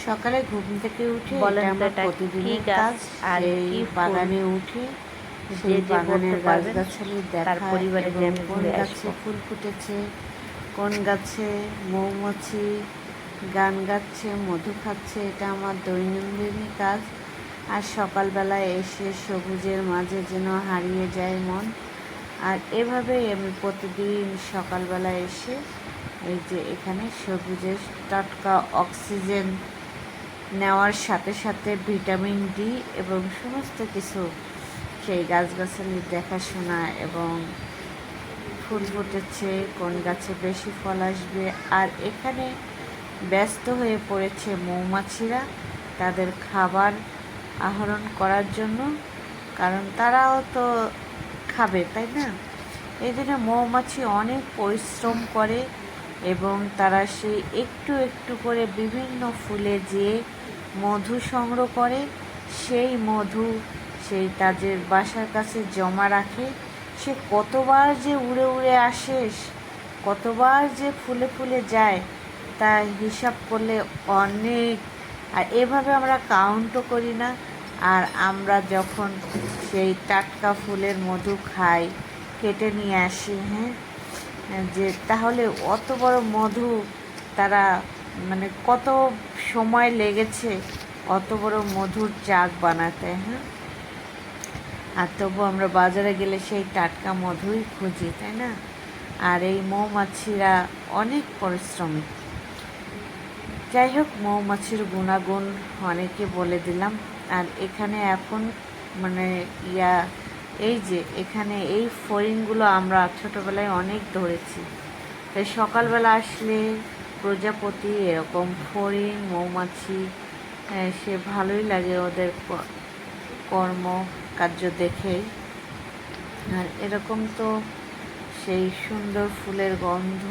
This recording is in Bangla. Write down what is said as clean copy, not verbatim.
সকালে ঘুম থেকে উঠে বলেন এটা তো আমার এটা কি প্রতিদিনের গাছ কাজ। আর সেই কি ফুল? বাগানে উঠে যে সেই যে বলতে বাগানের পারবেন গাছগাছালি তার দেখা পরিবারে যে এবং আমি কোন ঘুরে গাছে আসবো। ফুল ফুটেছে, কোন গাছে মৌমাছি গান গাচ্ছে, মধু খাচ্ছে, এটা আমার দৈনন্দিনই কাজ। আর সকালবেলায় এসে সবুজের মাঝে যেন হারিয়ে যায় মন। আর এভাবেই আমি প্রতিদিন সকালবেলায় এসে এই যে এখানে সবুজের টাটকা অক্সিজেন নেওয়ার সাথে সাথে ভিটামিন ডি এবং সমস্ত কিছু সেই গাছগাছালির দেখাশোনা এবং ফুল ফুটেছে, কোন গাছে বেশি ফল আসবে। আর এখানে ব্যস্ত হয়ে পড়েছে মৌমাছিরা তাদের খাবার আহরণ করার জন্য, কারণ তারাও তো খাবে, তাই না? এই জন্য মৌমাছি অনেক পরিশ্রম করে এবং তারা সেই একটু একটু করে বিভিন্ন ফুলে যেয়ে মধু সংগ্রহ করে, সেই মধু সেই তাদের বাসার কাছে জমা রাখে। সে কতবার যে উড়ে উড়ে আসে, কতবার যে ফুলে ফুলে যায়, তা হিসাব করলে অনেক। আর এভাবে আমরা কাউন্টও করি না। আর আমরা যখন সেই টাটকা ফুলের মধু খাই, কেটে নিয়ে আসি, যে তাহলে অত বড় মধু তারা মানে কত সময় লেগেছে অত বড় মধুর চাক বানাতে, আর তবু আমরা বাজারে গেলে সেই টাটকা মধুই খুঁজি, তাই না? আর এই মৌমাছিরা অনেক পরিশ্রমী। যাই হোক, মৌমাছির গুণাগুণ অনেকে বলে দিলাম। আর এখানে এখন মানে এই যে এখানে এই ফড়িংগুলো আমরা ছোটোবেলায় অনেক ধরেছি। তাই সকালবেলা আসলে প্রজাপতি, এরকম ফড়িং, মৌমাছি, সে ভালোই লাগে ওদের কর্মকার্য দেখেই। আর এরকম তো সেই সুন্দর ফুলের গন্ধ